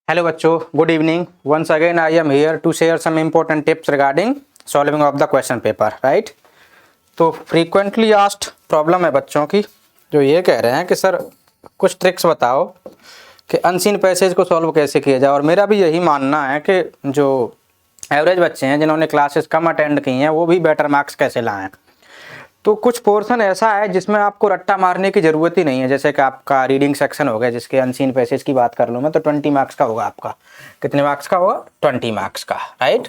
Hello बच्चों, good evening. Once again I am here to share some important tips regarding solving of the question paper, right? तो frequently asked problem है बच्चों की, जो ये कह रहे हैं कि सर कुछ ट्रिक्स बताओ कि अनसीन पैसेज को सॉल्व कैसे किया जाए। और मेरा भी यही मानना है कि जो एवरेज बच्चे हैं जिन्होंने क्लासेस कम अटेंड की हैं वो भी बेटर मार्क्स कैसे लाएं। तो कुछ पोर्शन ऐसा है जिसमें आपको रट्टा मारने की ज़रूरत ही नहीं है। जैसे कि आपका रीडिंग सेक्शन हो गया, जिसके अनसीन पैसेज की बात कर लूँ मैं, तो 20 मार्क्स का होगा। आपका कितने मार्क्स का होगा? 20 मार्क्स का, राइट।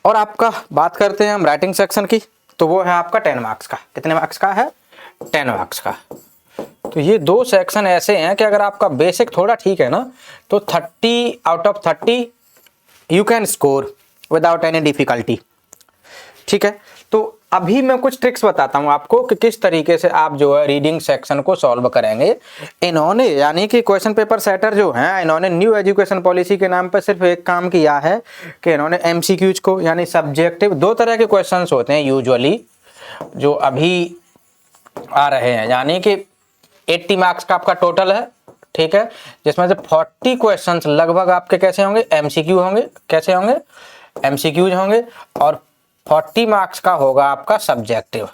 और आपका बात करते हैं हम राइटिंग सेक्शन की, तो वो है आपका 10 मार्क्स का। कितने मार्क्स का है? 10 मार्क्स का। तो ये दो सेक्शन ऐसे हैं कि अगर आपका बेसिक थोड़ा ठीक है ना, तो 30 out of 30 you can score without any difficulty. ठीक है, तो अभी मैं कुछ ट्रिक्स बताता हूं आपको कि किस तरीके से आप जो है रीडिंग सेक्शन को सॉल्व करेंगे। इन्होंने यानी कि क्वेश्चन पेपर सेटर जो हैं, इन्होंने न्यू एजुकेशन पॉलिसी के नाम पर सिर्फ एक काम किया है कि इन्होंने एमसीक्यूज को, यानी सब्जेक्टिव, दो तरह के क्वेश्चंस होते हैं यूजुअली जो अभी आ रहे हैं, यानी कि 80 मार्क्स का आपका टोटल है, ठीक है, जिसमें से 40 क्वेश्चंस लगभग आपके कैसे होंगे? एमसीक्यू होंगे। कैसे होंगे? एमसीक्यूज होंगे। और 40 मार्क्स का होगा आपका सब्जेक्टिव,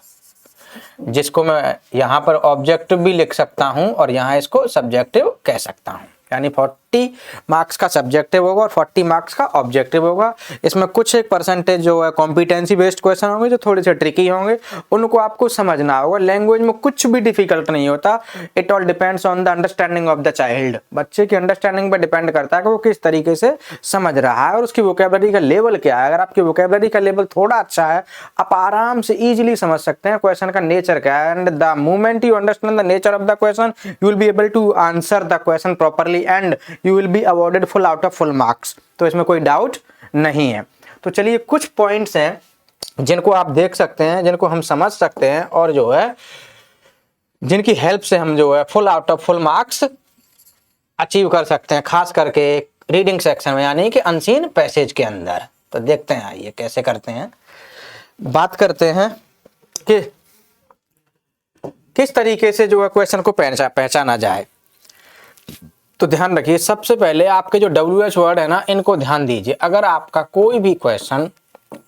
जिसको मैं यहाँ पर ऑब्जेक्टिव भी लिख सकता हूँ और यहाँ इसको सब्जेक्टिव कह सकता हूँ। यानी 40 मार्क्स का सब्जेक्टिव होगा और 40 मार्क्स का ऑब्जेक्टिव होगा। इसमें कुछ एक परसेंटेज जो है कॉम्पिटेंसी बेस्ड क्वेश्चन होंगे जो थोड़े से ट्रिकी होंगे, उनको आपको समझना होगा। लैंग्वेज में कुछ भी डिफिकल्ट नहीं होता। It all depends on the understanding of the child. बच्चे की अंडरस्टैंडिंग पर डिपेंड करता है कि वो किस तरीके से समझ रहा है और उसकी वोकैबुलरी का लेवल क्या है। अगर आपकी वोकैबुलरी का लेवल थोड़ा अच्छा है, आप आराम से इजीली समझ सकते हैं क्वेश्चन का नेचर क्या है। And the moment you understand the nature of the question, you will be able to answer the question properly and you will be awarded full out of full marks. तो इसमें कोई doubt नहीं है। तो चलिए कुछ पॉइंट्स हैं जिनको आप देख सकते हैं, जिनको हम समझ सकते हैं और जो है जिनकी हेल्प से हम जो है full out of full marks achieve कर सकते हैं, खास करके रीडिंग सेक्शन में, यानी कि अनसीन पैसेज के अंदर। तो देखते हैं, आइए कैसे करते हैं। बात करते हैं कि किस तरीके से जो है क्वेश्चन को पहचाना जाए। तो ध्यान रखिए, सबसे पहले आपके जो WH वर्ड है ना, इनको ध्यान दीजिए। अगर आपका कोई भी क्वेश्चन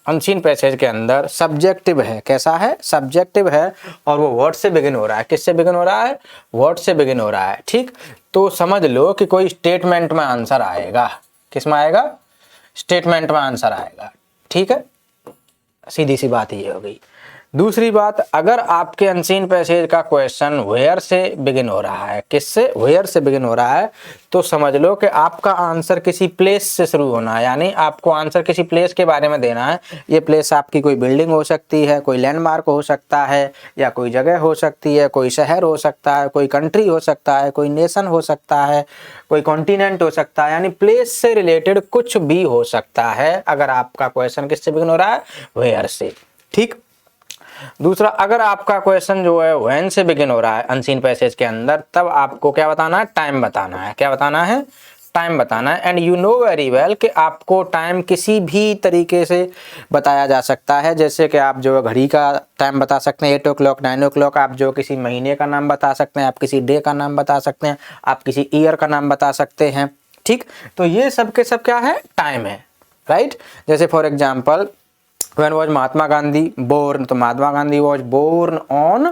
अनसीन पैसेज के अंदर सब्जेक्टिव है, कैसा है? सब्जेक्टिव है, और वो वर्ड से बिगिन हो रहा है। किससे बिगिन हो रहा है? वर्ड से बिगिन हो रहा है, ठीक। तो समझ लो कि कोई स्टेटमेंट में आंसर आएगा। किस में आएगा? स्टेटमेंट में आंसर आएगा, ठीक है। सीधी सी बात ये हो गई। दूसरी बात, अगर आपके अनसीन पैसेज का क्वेश्चन वेयर से बिगिन हो रहा है, किससे? वेयर से बिगिन हो रहा है, तो समझ लो कि आपका आंसर किसी प्लेस से शुरू होना है। यानी आपको आंसर किसी प्लेस के बारे में देना है। ये प्लेस आपकी कोई बिल्डिंग हो सकती है, कोई लैंडमार्क हो सकता है, या कोई जगह हो सकती है, कोई शहर हो सकता है, कोई कंट्री हो सकता है, कोई नेशन हो सकता है, कोई कॉन्टिनेंट हो सकता है। यानी प्लेस से रिलेटेड कुछ भी हो सकता है अगर आपका क्वेश्चन किससे बिगिन हो रहा है? वेयर से, ठीक। दूसरा, अगर आपका क्वेश्चन जो है व्हेन से बिगिन हो रहा है अनसीन पैसेज के अंदर, तब आपको क्या बताना है? टाइम बताना है। क्या बताना है? टाइम बताना है। And you know very well कि आपको टाइम किसी भी तरीके से बताया जा सकता है। जैसे कि आप जो है घड़ी का टाइम बता सकते हैं, 8 o'clock 9 o'clock। आप जो किसी महीने का नाम बता सकते हैं, आप किसी डे का नाम बता सकते हैं, आप किसी ईयर का नाम बता सकते हैं, ठीक। तो ये सब के सब क्या है? टाइम है, राइट। जैसे for example, when was Mahatma Gandhi born? तो Mahatma Gandhi was born on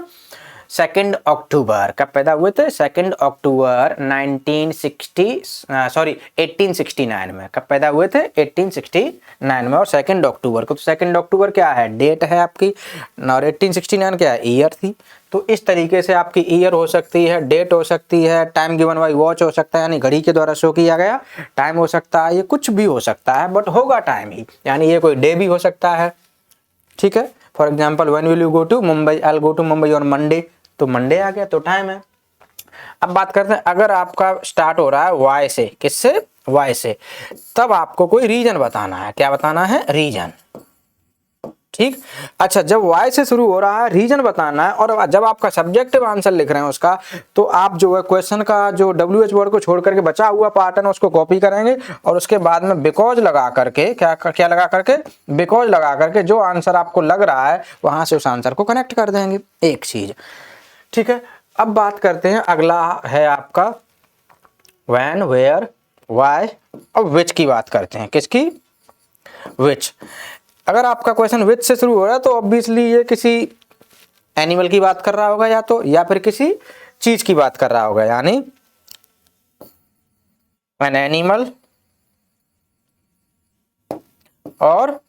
2 अक्टूबर। कब पैदा हुए थे? 2 अक्टूबर 1869 में। कब पैदा हुए थे? 1869 में। और 2 अक्टूबर को, तो 2 अक्टूबर क्या है? डेट है आपकी, और 1869 क्या है? ईयर थी। तो इस तरीके से आपकी ईयर हो सकती है, डेट हो सकती है, टाइम गिवन बाय वॉच हो सकता है, यानी घड़ी के द्वारा शो किया गया टाइम हो सकता है। ये कुछ भी हो सकता है, बट होगा टाइम ही। यानी ये कोई डे भी हो सकता है, ठीक है। For example, when will you go to Mumbai? I will go to Mumbai on Monday. तो मंडे आ गया, तो टाइम है। अब बात करते हैं, अगर आपका स्टार्ट हो रहा है वाई से, किससे? वाई से, तब आपको कोई रीजन बताना है। क्या बताना है? रीजन, ठीक। अच्छा, जब वाई से शुरू हो रहा है, रीजन बताना है, और जब आपका सब्जेक्टिव आंसर लिख रहे हैं उसका, तो आप जो है क्वेश्चन का जो WH वर्ड को छोड़ करके बचा हुआ पार्ट है ना, उसको कॉपी करेंगे और उसके बाद में बिकॉज लगा करके, क्या लगा करके? बिकॉज लगा करके जो आंसर आपको लग रहा है वहां से उस आंसर को कनेक्ट कर देंगे। एक चीज, ठीक है। अब बात करते हैं, अगला है आपका व्हेन, वेयर, व्हाई और विच की बात करते हैं। किसकी? विच। अगर आपका क्वेश्चन विच से शुरू हो रहा है तो ऑब्वियसली ये किसी एनिमल की बात कर रहा होगा या तो, या फिर किसी चीज की बात कर रहा होगा, यानी एन एनिमल और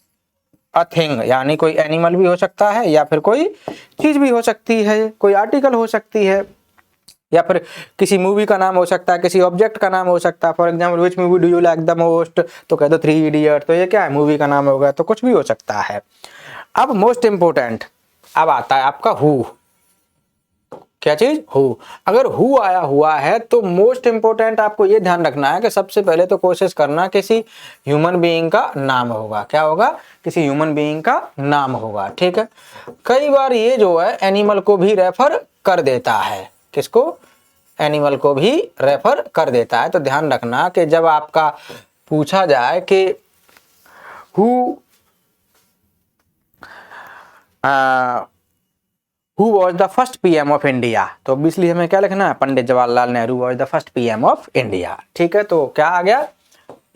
अ थिंग, यानी कोई एनिमल भी हो सकता है या फिर कोई चीज भी हो सकती है, कोई आर्टिकल हो सकती है, या फिर किसी मूवी का नाम हो सकता है, किसी ऑब्जेक्ट का नाम हो सकता है। For example which movie do you like the most, तो कह दो 3 इडियट, तो ये क्या है? मूवी का नाम होगा, तो कुछ भी हो सकता है। अब मोस्ट इंपोर्टेंट अब आता है आपका हु। क्या चीज? हु। अगर हु आया हुआ है तो मोस्ट इंपोर्टेंट आपको ये ध्यान रखना है कि सबसे पहले तो कोशिश करना किसी ह्यूमन बीइंग का नाम होगा। क्या होगा? किसी ह्यूमन बीइंग का नाम होगा। ठीक है। कई बार ये जो है एनिमल को भी रेफर कर देता है। किसको? एनिमल को भी रेफर कर देता है। तो ध्यान रखना कि जब आपका पूछा जाए कि who Who was the first PM of India, तो ऑब्वियसली हमें क्या लिखना है? Pandit Jawaharlal Nehru was the first PM of India। ठीक है। तो क्या आ गया?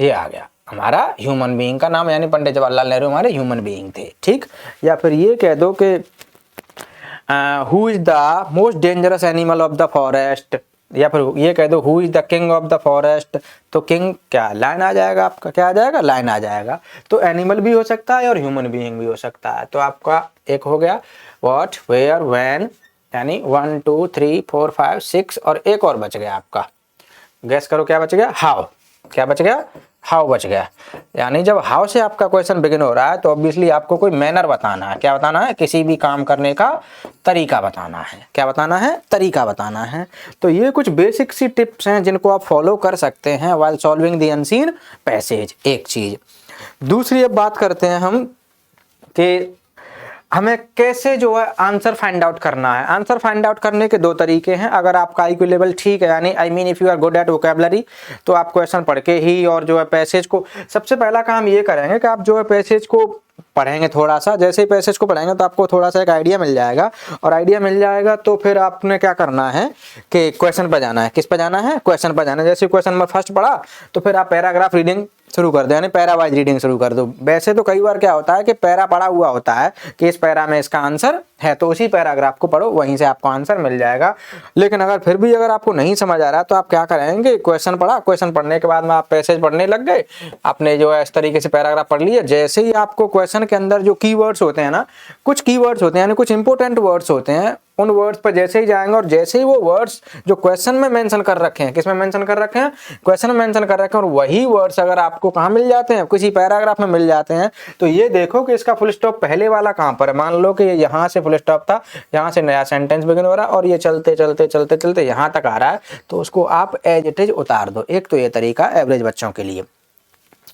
ये आ गया हमारा ह्यूमन बीइंग का नाम, यानी पंडित जवाहरलाल नेहरू हमारे ह्यूमन बीइंग थे। ठीक। या फिर ये कह दो कि who is the most dangerous animal of the forest, या फिर ये कह दो who is the king of the forest, तो किंग क्या लाइन आ जाएगा आपका? क्या आ जाएगा? लाइन आ जाएगा। तो एनिमल भी हो सकता है और ह्यूमन बीइंग भी हो सकता है। तो आपका एक हो गया व्हाट, वेयर, व्हेन, यानी 1 2 3 4 5 6, और एक और बच गया आपका। गैस करो क्या बच गया? हाउ। क्या बच गया? हाउ बच गया। यानी जब हाउ से आपका क्वेश्चन बिगिन हो रहा है तो ऑब्वियसली आपको कोई मैनर बताना है। क्या बताना है? किसी भी काम करने का तरीका बताना है। क्या बताना है? तरीका बताना है। तो ये कुछ बेसिक सी टिप्स हैं जिनको आप फॉलो कर सकते हैं while solving the unseen passage. एक चीज। दूसरी अब बात करते हैं हम कि हमें कैसे जो है आंसर फाइंड आउट करना है। आंसर फाइंड आउट करने के दो तरीके हैं। अगर आपका IQ लेवल ठीक है, यानी I mean if you are good at vocabulary, तो आप क्वेश्चन पढ़ के ही और जो है पैसेज को, सबसे पहला काम ये करेंगे कि आप जो है पैसेज को पढ़ेंगे थोड़ा सा। जैसे ही पैसेज को पढ़ेंगे तो आपको थोड़ा सा एक आइडिया मिल जाएगा, और आइडिया मिल जाएगा तो फिर आपने क्या करना है कि क्वेश्चन पर जाना है। किस पर जाना है? क्वेश्चन पर जाना है। जैसे क्वेश्चन नंबर फर्स्ट पढ़ा तो फिर आप पैराग्राफ रीडिंग शुरू कर दो, यानी पैरा वाइज रीडिंग शुरू कर दो। वैसे तो कई बार क्या होता है कि पैरा पढ़ा हुआ होता है कि इस पैरा में इसका आंसर है, तो उसी पैराग्राफ को पढ़ो, वहीं से आपको आंसर मिल जाएगा। लेकिन अगर फिर भी अगर आपको नहीं समझ आ रहा तो आप क्या करेंगे? क्वेश्चन पढ़ा, क्वेश्चन पढ़ने के बाद में आप पैसेज पढ़ने लग गए, आपने जो है इस तरीके से पैराग्राफ पढ़ लिए। जैसे ही आपको क्वेश्चन के अंदर जो कीवर्ड्स होते हैं ना, कुछ कीवर्ड्स होते हैं यानी कुछ इंपॉर्टेंट वर्ड्स होते हैं, उन वर्ड्स पर जैसे ही जाएंगे और जैसे ही वो वर्ड्स जो क्वेश्चन में मेंशन कर रखे हैं, किसमें मेंशन कर रखे हैं? क्वेश्चन में मेंशन कर रखे हैं, और वही वर्ड्स अगर आपको कहाँ मिल जाते हैं? किसी पैराग्राफ में मिल जाते हैं, तो ये देखो कि इसका फुल स्टॉप पहले वाला कहाँ पर है। मान लो कि यहाँ से फुल स्टॉप था, यहाँ से नया सेंटेंस बिगिन हो रहा है और ये चलते चलते चलते चलते यहाँ तक आ रहा है, तो उसको आप एज इट इज उतार दो। एक तो ये तरीका एवरेज बच्चों के लिए,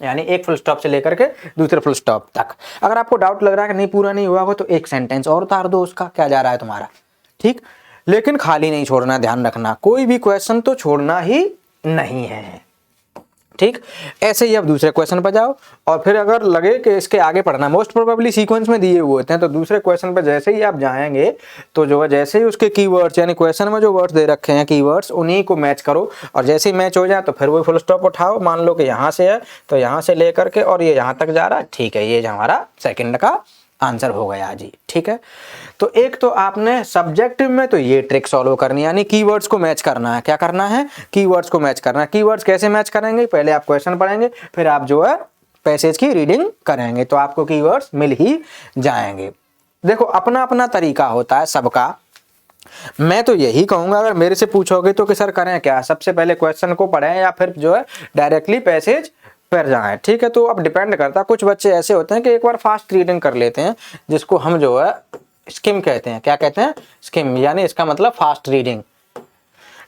यानी एक फुल स्टॉप से लेकर के दूसरे फुल स्टॉप तक। अगर आपको डाउट लग रहा है कि नहीं पूरा नहीं हुआ हो तो एक सेंटेंस और उतार दो उसका, क्या जा रहा है तुम्हारा। ठीक। लेकिन खाली नहीं छोड़ना, ध्यान रखना, कोई भी क्वेश्चन तो छोड़ना ही नहीं है। ठीक। ऐसे ही अब दूसरे क्वेश्चन पर जाओ, और फिर अगर लगे कि इसके आगे पढ़ना, मोस्ट प्रोबेबली सीक्वेंस में दिए हुए होते हैं, तो दूसरे क्वेश्चन पर जैसे ही आप जाएंगे तो जो है जैसे ही उसके कीवर्ड्स, यानी क्वेश्चन में जो वर्ड्स दे रखे हैं कीवर्ड्स, उन्हीं को मैच करो, और जैसे ही मैच हो जाए तो फिर वो फुल स्टॉप उठाओ। मान लो कि यहाँ से है तो यहाँ से लेकर के और ये यहाँ तक जा रहा है, ठीक है, ये हमारा सेकंड का आंसर हो गया जी। ठीक है। तो एक तो आपने सब्जेक्टिव में तो ये ट्रिक सॉल्व करनी, यानी कीवर्ड्स को मैच करना है। क्या करना है? कीवर्ड्स को मैच करना है। कीवर्ड्स कैसे मैच करेंगे? पहले आप क्वेश्चन पढ़ेंगे, फिर आप जो है पैसेज की रीडिंग करेंगे, तो आपको कीवर्ड्स मिल ही जाएंगे। देखो अपना अपना तरीका होता है सबका। मैं तो यही कहूंगा, अगर मेरे से पूछोगे तो कि सर करें क्या, सबसे पहले क्वेश्चन को पढ़ें या फिर जो है डायरेक्टली पैसेज पर जाएं। ठीक है। तो अब डिपेंड करता है, कुछ बच्चे ऐसे होते हैं कि एक बार फास्ट रीडिंग कर लेते हैं, जिसको हम जो है स्किम कहते हैं। क्या कहते हैं? स्किम, यानी इसका मतलब फास्ट रीडिंग।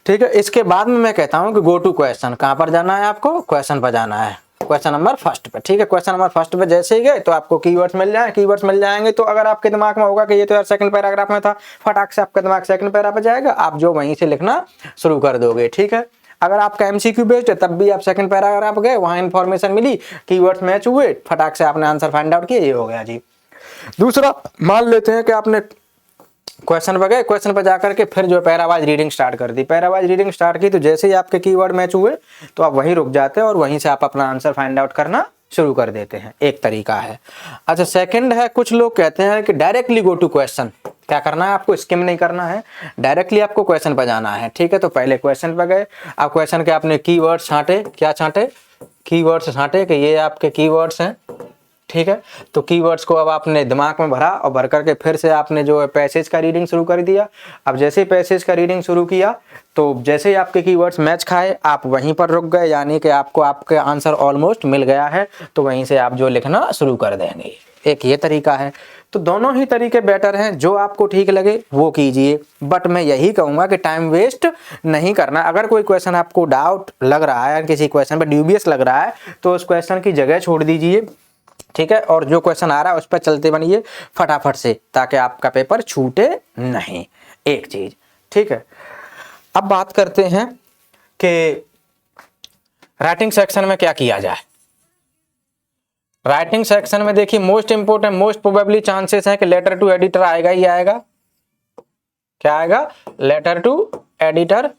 ठीक है। इसके बाद में मैं कहता हूं कि गो टू क्वेश्चन। कहां पर जाना है आपको? क्वेश्चन पर जाना है, क्वेश्चन नंबर फर्स्ट पे। ठीक है। क्वेश्चन नंबर फर्स्ट पे जैसे ही गए तो आपको कीवर्ड्स मिल जाए। कीवर्ड्स मिल जाएंगे तो अगर आपके दिमाग में होगा कि ये तो यार सेकंड पैराग्राफ में था, फटाक से आपका दिमाग सेकंड पैरा पे जाएगा, आप जो वहीं से लिखना शुरू कर दोगे। ठीक है। अगर आपका MCQ बेस्ड है तब भी आप सेकंड पैराग्राफ गए, वहां इंफॉर्मेशन मिली, कीवर्ड्स मैच हुए, फटाक से आपने आंसर फाइंड आउट किया, ये हो गया जी। दूसरा मान लेते हैं कि आपने क्वेश्चन पर गए, क्वेश्चन पर जाकर के फिर जो पैरावाइज रीडिंग स्टार्ट कर दी। पैरावाइज रीडिंग स्टार्ट की तो जैसे ही आपके कीवर्ड मैच हुए तो आप वहीं रुक जाते हैं और वहीं से आप अपना आंसर फाइंड आउट करना शुरू कर देते हैं। एक तरीका है। अच्छा, सेकंड है, कुछ लोग कहते हैं कि डायरेक्टली गो टू क्वेश्चन। क्या करना है आपको? स्किम नहीं करना है, डायरेक्टली आपको क्वेश्चन पर जाना है। ठीक है, तो पहले क्वेश्चन पर गए, अब क्वेश्चन के आपने कीवर्ड छांटे। क्या छांटे? कीवर्ड्स छांटे कि ये आपके कीवर्ड्स हैं। ठीक है, तो कीवर्ड्स को अब आपने दिमाग में भरा और भर करके फिर से आपने जो है पैसेज का रीडिंग शुरू कर दिया। अब जैसे ही पैसेज का रीडिंग शुरू किया तो जैसे ही आपके कीवर्ड्स मैच खाए आप वहीं पर रुक गए, यानी कि आपको आपके आंसर ऑलमोस्ट मिल गया है, तो वहीं से आप जो लिखना शुरू कर देंगे। एक ये तरीका है। तो दोनों ही तरीके बेटर हैं, जो आपको ठीक लगे वो कीजिए, बट मैं यही कहूँगा कि टाइम वेस्ट नहीं करना। अगर कोई क्वेश्चन आपको डाउट लग रहा है, किसी क्वेश्चन पर ड्यूबियस लग रहा है, तो उस क्वेश्चन की जगह छोड़ दीजिए। ठीक है, और जो क्वेश्चन आ रहा है उस पर चलते बनिए फटाफट से, ताकि आपका पेपर छूटे नहीं। एक चीज। ठीक है, अब बात करते हैं कि राइटिंग सेक्शन में क्या किया जाए। राइटिंग सेक्शन में देखिए, most important, most probably chances है कि लेटर टू एडिटर आएगा ही आएगा। क्या आएगा? लेटर टू एडिटर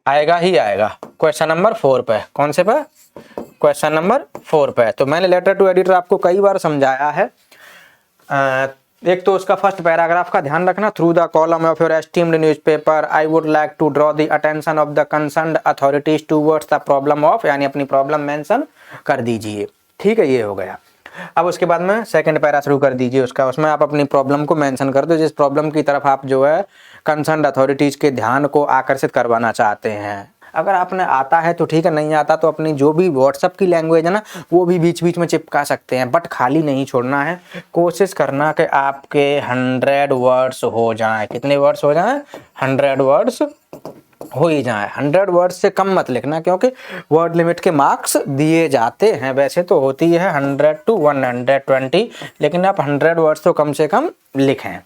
आएगा ही आएगा। क्वेश्चन नंबर 4 पे। कौन से पे? क्वेश्चन नंबर 4 पे। तो मैंने लेटर टू एडिटर आपको कई बार समझाया है। एक तो उसका फर्स्ट पैराग्राफ का ध्यान रखना। Through the column of your esteemed newspaper I would like to draw the attention of the concerned authorities towards the problem of, यानी अपनी प्रॉब्लम मेंशन कर दीजिए। ठीक है, ये हो गया। अब उसके बाद में सेकंड पैरा शुरू कर दीजिए उसका, उसमें आप अपनी प्रॉब्लम को मेंशन कर दो, जिस प्रॉब्लम की तरफ आप जो है कंसर्न्ड अथॉरिटीज के ध्यान को आकर्षित करवाना चाहते हैं। अगर आपने आता है तो ठीक है, नहीं आता तो अपनी जो भी व्हाट्सएप की लैंग्वेज है ना, वो भी बीच बीच में चिपका सकते हैं, बट खाली नहीं छोड़ना है। कोशिश करना कि आपके 100 वर्ड्स हो जाएं। कितने वर्ड्स हो जाएं? 100 वर्ड्स हो ही जाए। 100 वर्ड्स से कम मत लिखना, क्योंकि वर्ड लिमिट के मार्क्स दिए जाते हैं। वैसे तो होती है 100 to 120, लेकिन आप 100 वर्ड्स तो कम से कम लिखें।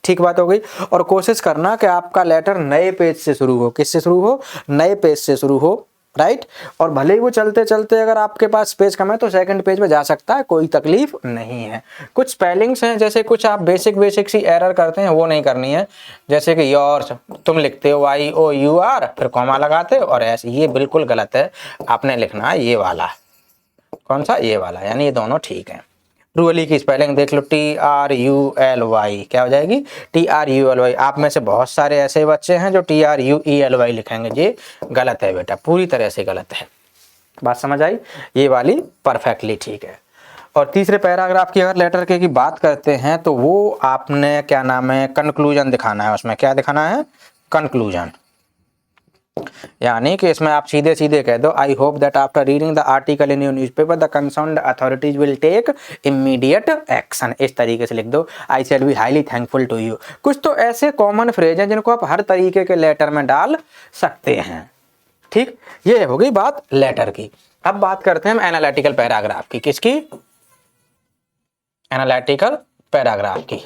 ठीक बात हो गई। और कोशिश करना कि आपका लेटर नए पेज से शुरू हो। किससे शुरू हो? नए पेज से शुरू हो, राइट। और भले ही वो चलते चलते अगर आपके पास पेज कम है तो सेकंड पेज पे जा सकता है, कोई तकलीफ नहीं है। कुछ स्पेलिंग्स हैं, जैसे कुछ आप बेसिक सी एरर करते हैं, वो नहीं करनी है। जैसे कि योर्स तुम लिखते हो YOUR, फिर कॉमा लगाते हो और ऐसे, ये बिल्कुल गलत है। आपने लिखना है ये वाला। कौन सा? ये वाला, यानी ये दोनों ठीक है। ट्रूली की स्पेलिंग देख लो, TRULY, क्या हो जाएगी? TRULY। आप में से बहुत सारे ऐसे बच्चे हैं जो TRUELY लिखेंगे, ये गलत है बेटा, पूरी तरह से गलत है। बात समझ आई? ये वाली परफेक्टली ठीक है। और तीसरे पैराग्राफ की अगर लेटर के की बात करते हैं तो वो आपने क्या नाम है, कंक्लूजन दिखाना है। उसमें क्या दिखाना है? कंक्लूजन। यानी कि इसमें आप सीधे सीधे कह दो, I hope that after reading the article in your newspaper the concerned authorities will take immediate action. इस तरीके से लिख दो, I shall be highly thankful to you. कुछ तो ऐसे कॉमन फ्रेज हैं जिनको आप हर तरीके के लेटर में डाल सकते हैं। ठीक, ये हो गई बात लेटर की। अब बात करते हैं हम एनालिटिकल पैराग्राफ की। किसकी? एनालिटिकल पैराग्राफ की।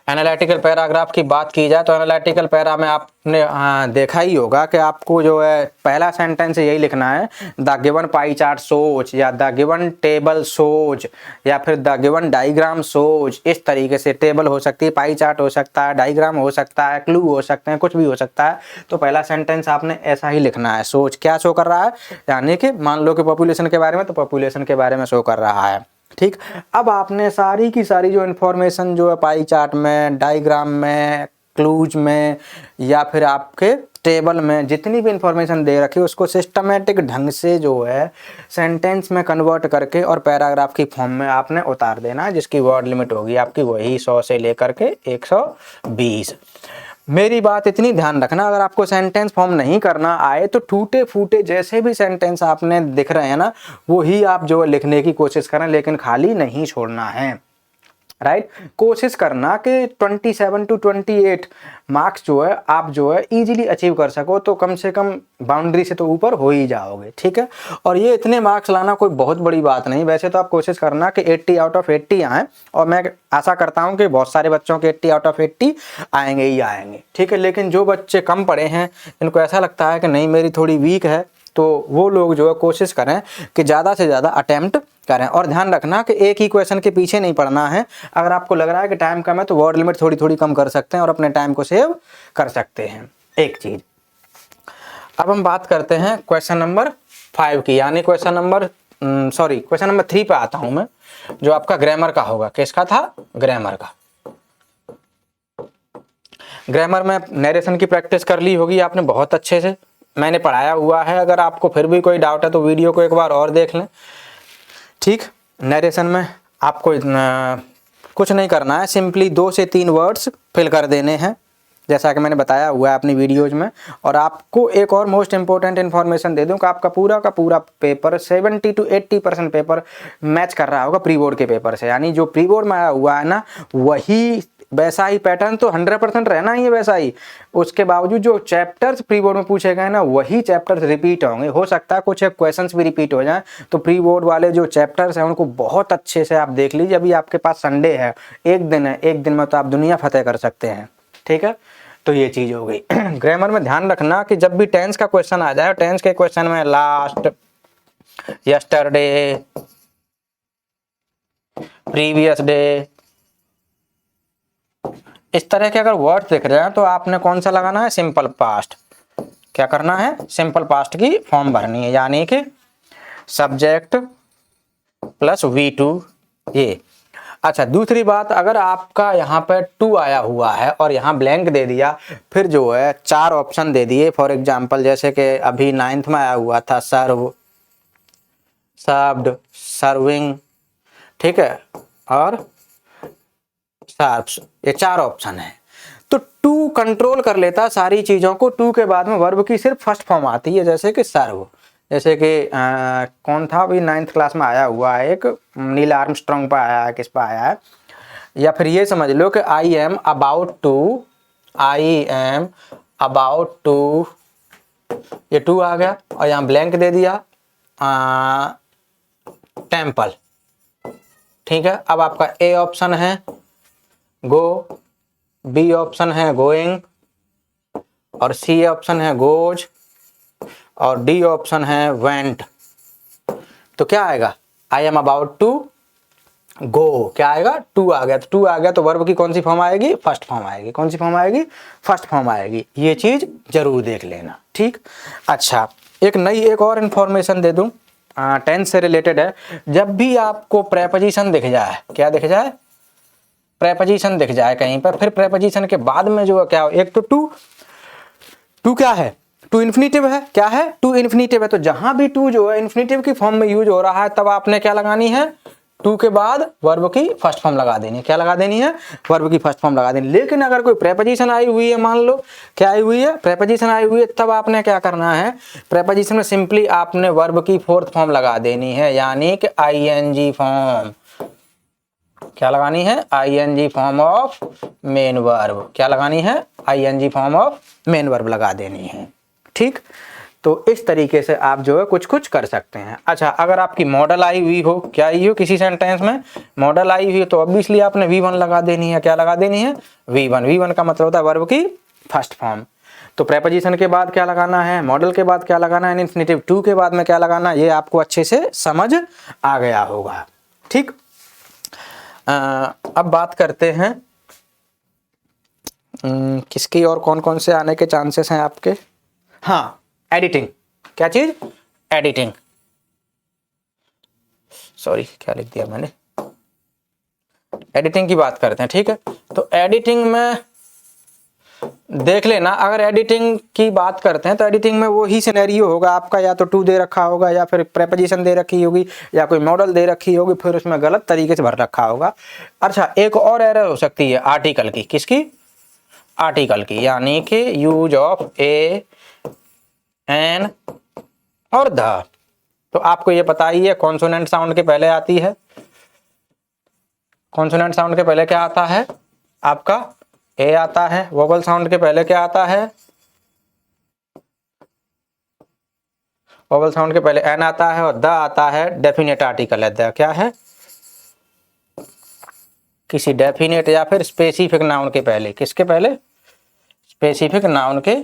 एनालिटिकल पैराग्राफ की बात की जाए तो एनालिटिकल पैरा में आपने देखा ही होगा कि आपको जो है पहला सेंटेंस यही लिखना है, द गिवन पाई चार्ट सोच, या द गिवन टेबल सोच, या फिर द गिवन डायग्राम सोच। इस तरीके से टेबल हो सकती है, पाई चार्ट हो सकता है, डायग्राम हो सकता है, क्लू हो सकते हैं, कुछ भी हो सकता है। तो पहला सेंटेंस आपने ऐसा ही लिखना है। सोच क्या शो कर रहा है? यानी कि मान लो कि पॉपुलेशन के बारे में, तो पॉपुलेशन के बारे में शो कर रहा है। ठीक, अब आपने सारी की सारी जो इन्फॉर्मेशन जो है पाई चार्ट में, डायग्राम में, क्लूज में, या फिर आपके टेबल में जितनी भी इंफॉर्मेशन दे रखी है उसको सिस्टमेटिक ढंग से जो है सेंटेंस में कन्वर्ट करके और पैराग्राफ की फॉर्म में आपने उतार देना है, जिसकी वर्ड लिमिट होगी आपकी वही 100 से लेकर के 120। मेरी बात इतनी ध्यान रखना, अगर आपको सेंटेंस फॉर्म नहीं करना आए तो टूटे फूटे जैसे भी सेंटेंस आपने दिख रहे हैं ना, वो ही आप जो लिखने की कोशिश करें, लेकिन खाली नहीं छोड़ना है। राइट, कोशिश करना कि 27 to 28 मार्क्स जो है आप जो है इजीली अचीव कर सको, तो कम से कम बाउंड्री से तो ऊपर हो ही जाओगे। ठीक है, और ये इतने मार्क्स लाना कोई बहुत बड़ी बात नहीं। वैसे तो आप कोशिश करना कि 80 out of 80 आएँ, और मैं आशा करता हूँ कि बहुत सारे बच्चों के 80 out of 80 आएंगे ही आएंगे। ठीक है, लेकिन जो बच्चे कम पढ़े हैं, इनको ऐसा लगता है कि नहीं मेरी थोड़ी वीक है, तो वो लोग जो है कोशिश करें कि ज़्यादा से ज़्यादा अटेम्प्ट करें। और ध्यान रखना कि एक ही क्वेश्चन के पीछे नहीं पढ़ना है। अगर आपको लग रहा है कि टाइम कम है तो वर्ड लिमिट थोड़ी थोड़ी कम कर सकते हैं और अपने टाइम को सेव कर सकते हैं। एक चीज़। अब हम बात करते हैं क्वेश्चन नंबर 5 की, यानी क्वेश्चन नंबर 3 पे आता हूं मैं, जो आपका ग्रामर का होगा। किसका था? ग्रामर का। ग्रामर में नरेशन की प्रैक्टिस कर ली होगी आपने बहुत अच्छे से, मैंने पढ़ाया हुआ है। अगर आपको फिर भी कोई डाउट है तो वीडियो को एक बार और देख लें। ठीक, नरेशन में आपको कुछ नहीं करना है, सिंपली 2 से 3 वर्ड्स फिल कर देने हैं, जैसा कि मैंने बताया हुआ है अपनी वीडियोज में। और आपको एक और मोस्ट इंपॉर्टेंट इन्फॉर्मेशन दे दूं कि आपका पूरा का पूरा पेपर 70 to 80% पेपर मैच कर रहा होगा प्री बोर्ड के पेपर से। यानी जो प्री बोर्ड में आया हुआ है ना, वही वैसा ही पैटर्न तो 100% रहना ही है वैसा ही। उसके बावजूद जो चैप्टर्स प्री बोर्ड में पूछे गए ना, वही चैप्टर्स रिपीट होंगे। हो सकता है कुछ क्वेश्चंस भी रिपीट हो जाएं, तो प्री बोर्ड वाले जो चैप्टर्स हैं उनको बहुत अच्छे से आप देख लीजिए। अभी आपके पास संडे है, एक दिन है, एक दिन में तो आप दुनिया फतेह कर सकते हैं। ठीक है, तो ये चीज हो गई। ग्रामर में ध्यान रखना कि जब भी टेंस का क्वेश्चन आ जाए, टेंस के क्वेश्चन में लास्ट, यस्टरडे, प्रीवियस डे, इस तरह के अगर वर्ड दिख रहे हैं तो आपने कौन सा लगाना है? Simple past. क्या करना है? सिंपल पास्ट की फॉर्म भरनी है, यानी कि सब्जेक्ट प्लस V2 ये। अच्छा, दूसरी बात, अगर आपका यहाँ पे 2 आया हुआ है और यहाँ ब्लैंक दे दिया, फिर जो है 4 ऑप्शन दे दिए, फॉर एग्जांपल जैसे कि अभी 9th में आया हुआ था सर्व, सर्व्ड, सर्विंग, ठीक है, और सर्व्स, ये 4 ऑप्शन है। तो 2 कंट्रोल कर लेता सारी चीजों को। 2 के बाद में वर्ब की सिर्फ फर्स्ट फॉर्म आती है, जैसे कि सर्व, जैसे कि कौन था अभी 9th क्लास में आया हुआ है, एक नील आर्मस्ट्रॉन्ग पर आया है, किस पर आया है, या फिर ये समझ लो कि आई एम अबाउट टू, ये 2 आ गया और यहाँ ब्लैंक दे दिया टेम्पल। ठीक है, अब आपका ए ऑप्शन है गो, बी ऑप्शन है गोइंग, और सी ऑप्शन है गोज, और डी ऑप्शन है वेंट। तो क्या आएगा? I am about to go, क्या आएगा? 2 आ गया। तो 2 आ गया तो वर्ब की कौन सी फॉर्म आएगी? फर्स्ट फॉर्म आएगी। कौन सी फॉर्म आएगी? फर्स्ट फॉर्म आएगी। ये चीज जरूर देख लेना। ठीक, अच्छा, एक और इंफॉर्मेशन दे दूं, टेंस से रिलेटेड है। जब भी आपको प्रेपोजिशन दिख जाए, क्या दिख जाए? प्रेपोजिशन दिख जाए कहीं पर, फिर प्रेपोजिशन के बाद में जो क्या हो, एक तो टू क्या है? टू इन्फिनेटिव है। क्या है? टू इन्फिनेटिव है। तो जहां भी टू जो है इन्फिनेटिव की फॉर्म में यूज हो रहा है, तब आपने क्या लगानी है? 2 के बाद वर्ब की फर्स्ट फॉर्म लगा देनी है। क्या लगा देनी है? वर्ब की फर्स्ट फॉर्म लगा देनी। लेकिन अगर कोई प्रेपोजिशन आई हुई है, मान लो क्या आई हुई है? प्रेपोजिशन आई हुई है, तब आपने क्या करना है? प्रेपोजिशन में सिंपली आपने वर्ब की 4th फॉर्म लगा देनी है, यानी कि ING फॉर्म। क्या लगानी है? ING form of main verb. क्या लगानी है? ING form of main verb लगा देनी है। ठीक, तो इस तरीके से आप जो है कुछ कुछ कर सकते हैं। अच्छा, अगर आपकी मॉडल आई हुई हो, क्या आई हो किसी सेंटेंस में मॉडल आई हुई, तो ऑब्वियसली आपने V1 लगा देनी है। क्या लगा देनी है? V1 का मतलब होता है वर्ब की फर्स्ट फॉर्म। तो प्रेपोजिशन के बाद क्या लगाना है, मॉडल के बाद क्या लगाना है, इन्फिनेटिव 2 के बाद में क्या लगाना है, ये आपको अच्छे से समझ आ गया होगा। ठीक, अब बात करते हैं किसकी और कौन कौन से आने के चांसेस हैं आपके। हाँ, एडिटिंग। क्या चीज? एडिटिंग। सॉरी, क्या लिख दिया मैंने? एडिटिंग की बात करते हैं। ठीक है, तो एडिटिंग में देख लेना, अगर एडिटिंग की बात करते हैं तो एडिटिंग में वो ही सिनेरियो होगा आपका, या तो 2 दे रखा होगा, या फिर प्रेपोजिशन दे रखी होगी, या कोई मॉडल दे रखी होगी, फिर उसमें गलत तरीके से भर रखा होगा। अच्छा, एक और एरर हो सकती है आर्टिकल की। किसकी? आर्टिकल की, यानी कि यूज ऑफ ए, एन और द। तो आपको ये पता ही है, कॉन्सोनेंट साउंड के पहले आती है। कॉन्सोनेंट साउंड के पहले क्या आता है? आपका ए आता है। वोवल साउंड के पहले क्या आता है? वोवल साउंड के पहले एन आता है, और द आता है। डेफिनेट आर्टिकल है द। क्या है? किसी डेफिनेट या फिर स्पेसिफिक नाउन के पहले। किसके पहले? स्पेसिफिक नाउन के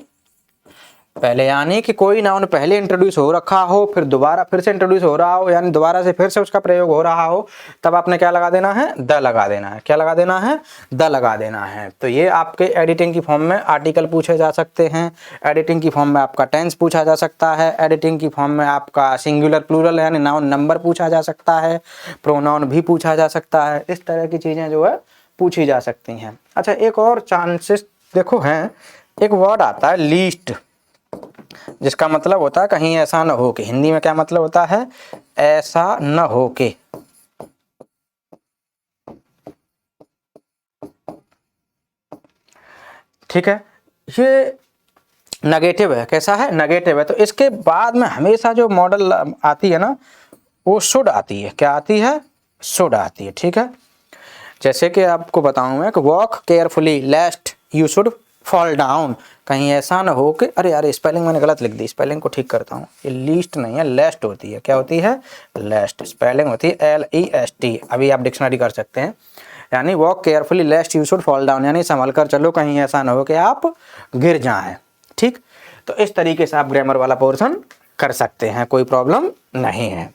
पहले, यानी कि कोई नाउन पहले इंट्रोड्यूस हो रखा हो, फिर दोबारा फिर से इंट्रोड्यूस हो रहा हो, यानी दोबारा से फिर से उसका प्रयोग हो रहा हो, तब आपने क्या लगा देना है, द लगा देना है। क्या लगा देना है, द लगा देना है। तो ये आपके एडिटिंग की फॉर्म में आर्टिकल पूछे जा सकते हैं, एडिटिंग की फॉर्म में आपका टेंस पूछा जा सकता है, एडिटिंग की फॉर्म में आपका सिंगुलर प्लूरल यानी नाउन नंबर पूछा जा सकता है, प्रोनाउन भी पूछा जा सकता है। इस तरह की चीज़ें जो है पूछी जा सकती हैं। अच्छा, एक और चांसेस देखो हैं, एक वर्ड आता है लीस्ट, जिसका मतलब होता है कहीं ऐसा न हो के। हिंदी में क्या मतलब होता है, ऐसा न हो के। ठीक है, ये नेगेटिव है। कैसा है, नेगेटिव है। तो इसके बाद में हमेशा जो मॉडल आती है ना, वो शुड आती है। क्या आती है, शुड आती है। ठीक है, जैसे कि आपको बताऊं मैं कि walk carefully लेस्ट you should fall down, कहीं ऐसा ना हो कि अरे यार स्पेलिंग मैंने गलत लिख दी, स्पेलिंग को ठीक करता हूँ। ये लीस्ट नहीं है, लेस्ट होती है। क्या होती है, लेस्ट। स्पेलिंग होती है LEST। अभी आप डिक्शनरी कर सकते हैं। यानी walk carefully लेस्ट you should fall down, यानी संभल कर चलो, कहीं ऐसा ना हो कि आप गिर जाएं। ठीक, तो इस तरीके से आप ग्रामर वाला पोर्शन कर सकते हैं, कोई प्रॉब्लम नहीं है।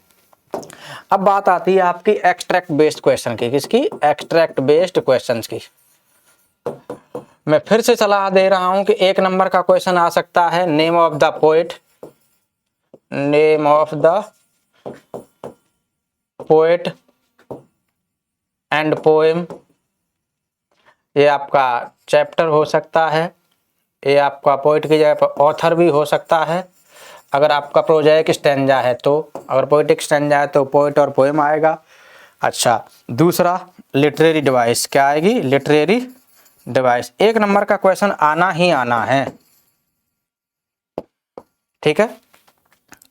अब बात आती है आपकी एक्सट्रैक्ट बेस्ड क्वेश्चन की। किसकी, एक्सट्रैक्ट बेस्ड क्वेश्चंस की। मैं फिर से सलाह दे रहा हूं कि 1 नंबर का क्वेश्चन आ सकता है, name of the poet, name of the poet and poem. ये आपका चैप्टर हो सकता है, ये आपका पोएट की जगह पर ऑथर भी हो सकता है। अगर आपका प्रोजेक्ट स्टैंजा है तो, अगर पोएटिक स्टैंजा है तो पोएट और पोएम आएगा। अच्छा, दूसरा लिटरेरी डिवाइस, क्या आएगी, लिटरेरी डिवाइस। 1 नंबर का क्वेश्चन आना ही आना है। ठीक है,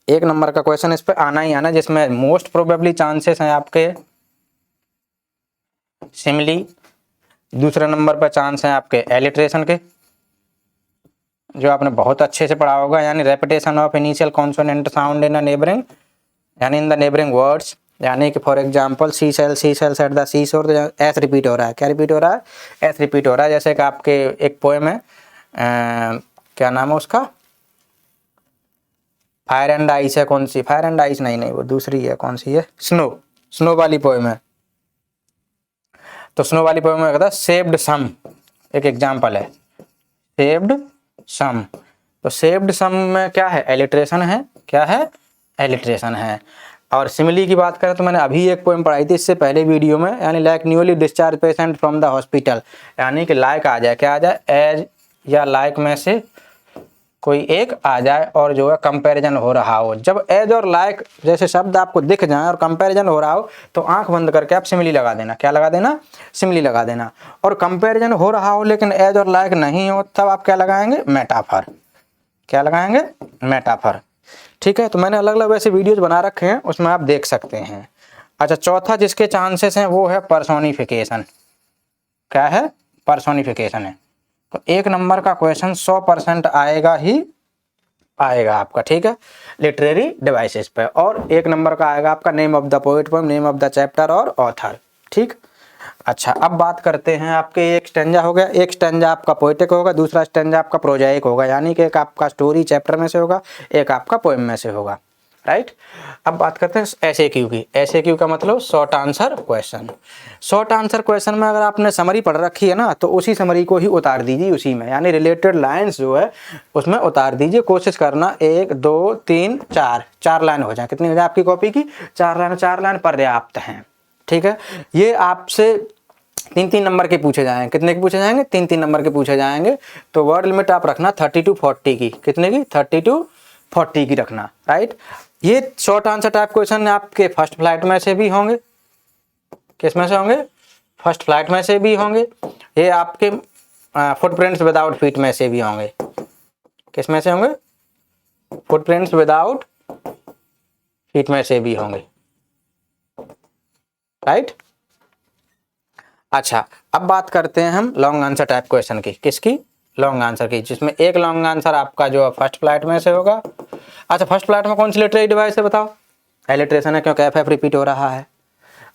1 नंबर का क्वेश्चन इस पे आना ही आना, जिसमें मोस्ट प्रोबेबली चांसेस हैं आपके सिमिली। दूसरे नंबर पर चांस हैं आपके एलिट्रेशन के, जो आपने बहुत अच्छे से पढ़ा होगा, यानी repetition of initial consonant sound in a neighbouring, यानी इन द नेबरिंग वर्ड्स। यानी कि for example she sells at the sea shore, S repeat हो रहा है। क्या रिपीट हो रहा है, एस रिपीट हो रहा है। जैसे कि आपके एक पोएम है, क्या नाम है उसका, फायर एंड आइस है। कौन सी, फायर एंड आइस नहीं, वो दूसरी है। कौन सी है, स्नो वाली पोएम है। तो स्नो वाली पोएम में कहता है सेव्ड सम, एक एग्जाम्पल है, सेव्ड सम। तो सेव्ड सम में क्या है, एलिट्रेशन है। क्या है, एलिट्रेशन है। और सिमिली की बात करें तो मैंने अभी एक पोएम पढ़ाई थी इससे पहले वीडियो में, यानी like newly discharge patient from the hospital, यानी कि लाइक आ जाए, क्या आ जाए, एज या लाइक में से कोई एक आ जाए और जो है कंपैरिजन हो रहा हो। जब एज और लाइक जैसे शब्द आपको दिख जाए और कंपैरिजन हो रहा हो तो आंख बंद करके आप सिमिली लगा देना। क्या लगा देना, सिमिली लगा देना। और कंपैरिजन हो रहा हो लेकिन एज और लाइक नहीं हो, तब आप क्या लगाएंगे, मेटाफर। क्या लगाएंगे, मेटाफर। ठीक है, तो मैंने अलग अलग वैसे वीडियोज बना रखे हैं, उसमें आप देख सकते हैं। अच्छा, चौथा जिसके चांसेस हैं वो है पर्सोनिफिकेशन। क्या है, पर्सोनिफिकेशन है। तो 1 नंबर का क्वेश्चन 100% आएगा ही आएगा आपका। ठीक है, लिटरेरी डिवाइसेस पे। और 1 नंबर का आएगा आपका name of the poet, poem, name of the chapter और ऑथर। ठीक, अच्छा, अब बात करते हैं आपके, एक स्टैंजा हो गया, एक स्टैंजा आपका पोएटिक होगा, दूसरा स्टैंजा आपका प्रोजाइक होगा, यानी कि एक आपका स्टोरी चैप्टर में से होगा, एक आपका पोएम में से होगा। राइट, अब बात करते हैं एसएक्यू की। एसएक्यू का मतलब short answer question. Short answer question में अगर आपने समरी पढ़ रखी है ना, तो उसी समरी को ही उतार दीजिए उसी में, यानी रिलेटेड लाइंस जो है उसमें उतार दीजिए। कोशिश करना 1 2 3 4 लाइन हो जाए। कितनी हो जाए आपकी कॉपी की, 4 लाइन पर्याप्त हैं। ठीक है, ये आपसे 3 नंबर के पूछे जाएंगे। कितने के पूछे जाएंगे, 3 नंबर के पूछे जाएंगे। तो वर्ड लिमिट आप रखना 30 to 40 की। कितने की, 30 to 40 की रखना। राइट, ये शॉर्ट आंसर टाइप क्वेश्चन आपके फर्स्ट फ्लाइट में से भी होंगे। किस में से होंगे, फर्स्ट फ्लाइट में से भी होंगे। ये आपके फुटप्रिंट्स विदाउट फीट में से भी होंगे। किस में से होंगे, फुटप्रिंट्स विदाउट फीट में से भी होंगे। राइट, अच्छा, अब बात करते हैं हम लॉन्ग आंसर टाइप क्वेश्चन की। किसकी, लॉन्ग आंसर की, जिसमें एक लॉन्ग आंसर आपका जो फर्स्ट फ्लाइट में से होगा। अच्छा, फर्स्ट फ्लाइट में कौन सी लिटरेरी डिवाइस है बताओ, एलिट्रेशन है, क्योंकि एफ रिपीट हो रहा है।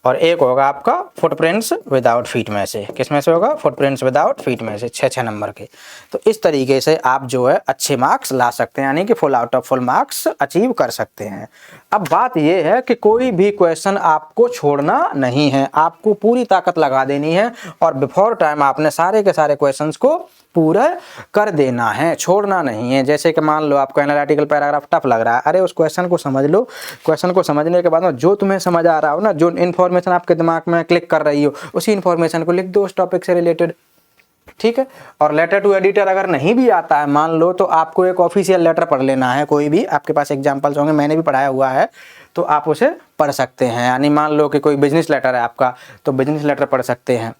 और एक होगा आपका फुटप्रिंट्स विदाउट फीट में से। किस में से होगा? फुटप्रिंट्स विदाउट फीट में से, 6 नंबर के। तो इस तरीके से आप जो है अच्छे मार्क्स ला सकते हैं, यानी कि full out of full marks achieve कर सकते हैं। अब बात यह है कि कोई भी क्वेश्चन आपको छोड़ना नहीं है, आपको पूरी ताकत लगा देनी है और बिफोर टाइम आपने सारे के सारे क्वेश्चंस को पूरा कर देना है, छोड़ना नहीं है। जैसे कि मान लो आपको एनालिटिकल पैराग्राफ टफ लग रहा है, अरे उस क्वेश्चन को समझ लो। क्वेश्चन को समझने के बाद में जो तुम्हें समझ आ रहा हो ना, जो इन्फॉर्मेशन आपके दिमाग में क्लिक कर रही हो, उसी इन्फॉर्मेशन को लिख दो उस टॉपिक से रिलेटेड, ठीक है। और लेटर टू एडिटर अगर नहीं भी आता है मान लो, तो आपको एक ऑफिशियल लेटर पढ़ लेना है, कोई भी आपके पास एग्जांपल्स होंगे, मैंने भी पढ़ाया हुआ है, तो आप उसे पढ़ सकते हैं। यानी मान लो कि कोई बिजनेस लेटर है आपका, तो बिजनेस लेटर पढ़ सकते हैं,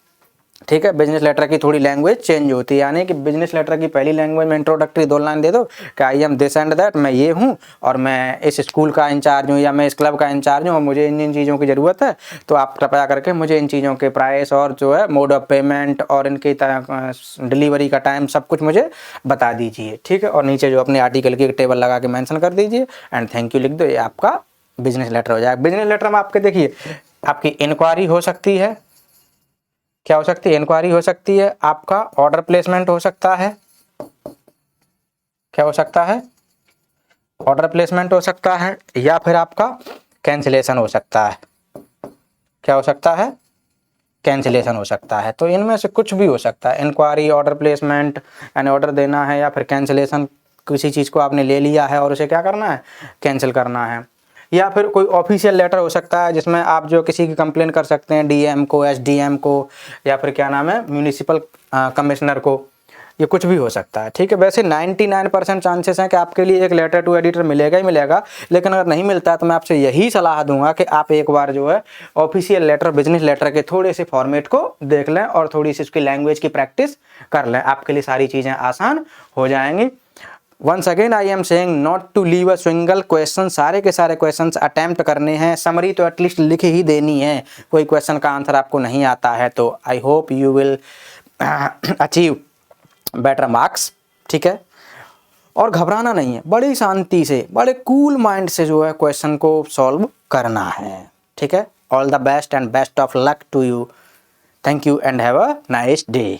ठीक है। बिजनेस लेटर की थोड़ी लैंग्वेज चेंज होती है, यानी कि बिजनेस लेटर की पहली लैंग्वेज में इंट्रोडक्टरी 2 लाइन दे दो कि I am this and that, मैं ये हूँ और मैं इस स्कूल का इंचार्ज हूँ या मैं इस क्लब का इंचार्ज हूँ और मुझे इन चीज़ों की ज़रूरत है, तो आप कृपया करके मुझे इन चीज़ों के प्राइस और जो है मोड ऑफ पेमेंट और इनकी डिलीवरी का टाइम सब कुछ मुझे बता दीजिए, ठीक है। और नीचे जो अपने आर्टिकल की टेबल लगा के मैंशन कर दीजिए एंड थैंक यू लिख दो, ये आपका बिजनेस लेटर हो जाएगा। बिजनेस लेटर में आपके देखिए आपकी इंक्वायरी हो सकती है, क्या हो सकती है? इंक्वायरी हो सकती है, आपका ऑर्डर प्लेसमेंट हो सकता है, क्या हो सकता है? ऑर्डर प्लेसमेंट हो सकता है, या फिर आपका कैंसिलेशन हो सकता है, क्या हो सकता है? कैंसिलेशन हो सकता है। तो इनमें से कुछ भी हो सकता है, इंक्वायरी, ऑर्डर प्लेसमेंट यानी ऑर्डर देना है, या फिर कैंसिलेशन, किसी चीज़ को आपने ले लिया है और उसे क्या करना है? कैंसिल करना है। या फिर कोई ऑफिशियल लेटर हो सकता है जिसमें आप जो किसी की कंप्लेन कर सकते हैं, डीएम को, एसडीएम को, या फिर क्या नाम है म्यूनिसिपल कमिश्नर को, ये कुछ भी हो सकता है, ठीक है। वैसे 99% चांसेस हैं कि आपके लिए एक लेटर टू एडिटर मिलेगा ही मिलेगा, लेकिन अगर नहीं मिलता है तो मैं आपसे यही सलाह दूंगा कि आप एक बार जो है ऑफिशियल लेटर, बिजनेस लेटर के थोड़े से फॉर्मेट को देख लें और थोड़ी सी उसकी लैंग्वेज की प्रैक्टिस कर लें, आपके लिए सारी चीज़ें आसान हो जाएंगी। Once again I am saying not to leave a single question, सारे के सारे क्वेश्चन अटेम्प्ट करने हैं, समरी तो एटलीस्ट लिख ही देनी है। कोई क्वेश्चन का आंसर आपको नहीं आता है तो I hope you will achieve better marks, ठीक है। और घबराना नहीं है, बड़ी शांति से, बड़े कूल माइंड से जो है क्वेश्चन को सॉल्व करना है, ठीक है। All the best and best of luck to you. Thank you and have a nice day.